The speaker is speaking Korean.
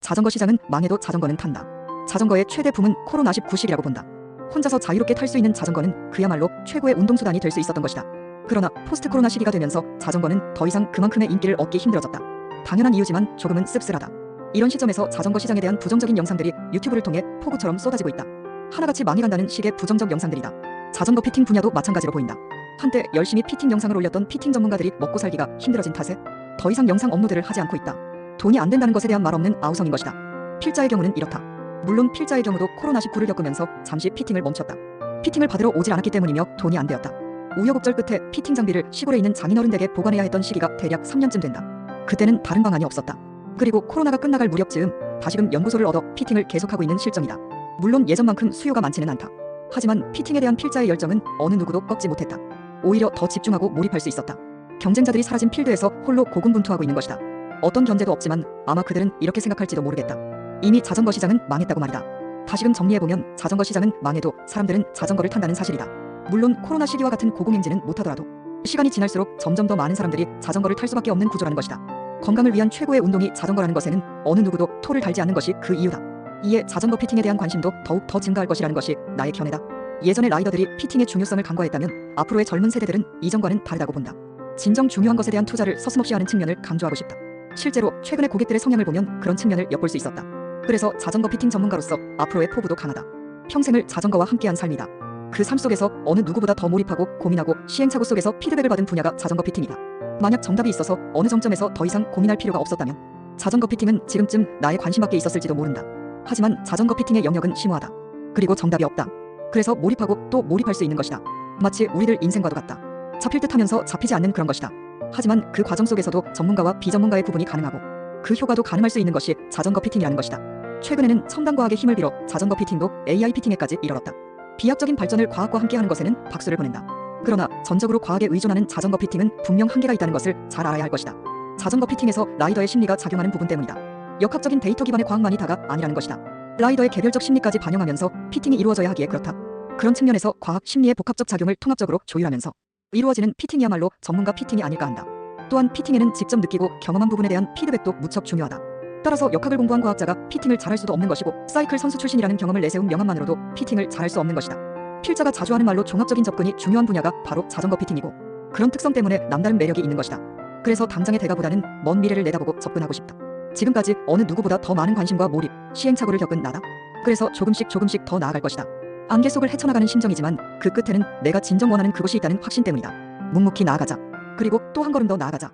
자전거 시장은 망해도 자전거는 탄다. 자전거의 최대 붐은 코로나19 시기라고 본다. 혼자서 자유롭게 탈 수 있는 자전거는 그야말로 최고의 운동수단이 될 수 있었던 것이다. 그러나 포스트 코로나 시기가 되면서 자전거는 더 이상 그만큼의 인기를 얻기 힘들어졌다. 당연한 이유지만 조금은 씁쓸하다. 이런 시점에서 자전거 시장에 대한 부정적인 영상들이 유튜브를 통해 폭우처럼 쏟아지고 있다. 하나같이 망해간다는 식의 부정적 영상들이다. 자전거 피팅 분야도 마찬가지로 보인다. 한때 열심히 피팅 영상을 올렸던 피팅 전문가들이 먹고 살기가 힘들어진 탓에 더 이상 영상 업로드를 하지 않고 있다. 돈이 안 된다는 것에 대한 말 없는 아우성인 것이다. 필자의 경우는 이렇다. 물론 필자의 경우도 코로나19를 겪으면서 잠시 피팅을 멈췄다. 피팅을 받으러 오질 않았기 때문이며 돈이 안 되었다. 우여곡절 끝에 피팅 장비를 시골에 있는 장인어른 댁에 보관해야 했던 시기가 대략 3년쯤 된다. 그때는 다른 방안이 없었다. 그리고 코로나가 끝나갈 무렵쯤 다시금 연구소를 얻어 피팅을 계속하고 있는 실정이다. 물론 예전만큼 수요가 많지는 않다. 하지만 피팅에 대한 필자의 열정은 어느 누구도 꺾지 못했다. 오히려 더 집중하고 몰입할 수 있었다. 경쟁자들이 사라진 필드에서 홀로 고군분투하고 있는 것이다. 어떤 견제도 없지만 아마 그들은 이렇게 생각할지도 모르겠다. 이미 자전거 시장은 망했다고 말이다. 다시금 정리해보면 자전거 시장은 망해도 사람들은 자전거를 탄다는 사실이다. 물론 코로나 시기와 같은 고공행진은 못하더라도 시간이 지날수록 점점 더 많은 사람들이 자전거를 탈 수밖에 없는 구조라는 것이다. 건강을 위한 최고의 운동이 자전거라는 것에는 어느 누구도 토를 달지 않는 것이 그 이유다. 이에 자전거 피팅에 대한 관심도 더욱 더 증가할 것이라는 것이 나의 견해다. 예전에 라이더들이 피팅의 중요성을 간과했다면 앞으로의 젊은 세대들은 이전과는 다르다고 본다. 진정 중요한 것에 대한 투자를 서슴없이 하는 측면을 강조하고 싶다. 실제로 최근의 고객들의 성향을 보면 그런 측면을 엿볼 수 있었다. 그래서 자전거 피팅 전문가로서 앞으로의 포부도 강하다. 평생을 자전거와 함께한 삶이다. 그 삶 속에서 어느 누구보다 더 몰입하고 고민하고 시행착오 속에서 피드백을 받은 분야가 자전거 피팅이다. 만약 정답이 있어서 어느 정점에서 더 이상 고민할 필요가 없었다면 자전거 피팅은 지금쯤 나의 관심 밖에 있었을지도 모른다. 하지만 자전거 피팅의 영역은 심오하다. 그리고 정답이 없다. 그래서 몰입하고 또 몰입할 수 있는 것이다. 마치 우리들 인생과도 같다. 잡힐 듯 하면서 잡히지 않는 그런 것이다. 하지만 그 과정 속에서도 전문가와 비전문가의 구분이 가능하고 그 효과도 가늠할 수 있는 것이 자전거 피팅이라는 것이다. 최근에는 첨단 과학의 힘을 빌어 자전거 피팅도 AI 피팅에까지 이르렀다. 비약적인 발전을 과학과 함께하는 것에는 박수를 보낸다. 그러나 전적으로 과학에 의존하는 자전거 피팅은 분명 한계가 있다는 것을 잘 알아야 할 것이다. 자전거 피팅에서 라이더의 심리가 작용하는 부분 때문이다. 역학적인 데이터 기반의 과학만이 다가 아니라는 것이다. 라이더의 개별적 심리까지 반영하면서 피팅이 이루어져야 하기에 그렇다. 그런 측면에서 과학 심리의 복합적 작용을 통합적으로 조율하면서 이루어지는 피팅이야말로 전문가 피팅이 아닐까 한다. 또한 피팅에는 직접 느끼고 경험한 부분에 대한 피드백도 무척 중요하다. 따라서 역학을 공부한 과학자가 피팅을 잘할 수도 없는 것이고 사이클 선수 출신이라는 경험을 내세운 명함만으로도 피팅을 잘할 수 없는 것이다. 필자가 자주 하는 말로 종합적인 접근이 중요한 분야가 바로 자전거 피팅이고 그런 특성 때문에 남다른 매력이 있는 것이다. 그래서 당장의 대가보다는 먼 미래를 내다보고 접근하고 싶다. 지금까지 어느 누구보다 더 많은 관심과 몰입, 시행착오를 겪은 나다. 그래서 조금씩 더 나아갈 것이다. 안개 속을 헤쳐나가는 심정이지만 그 끝에는 내가 진정 원하는 그곳이 있다는 확신 때문이다. 묵묵히 나아가자. 그리고 또 한 걸음 더 나아가자.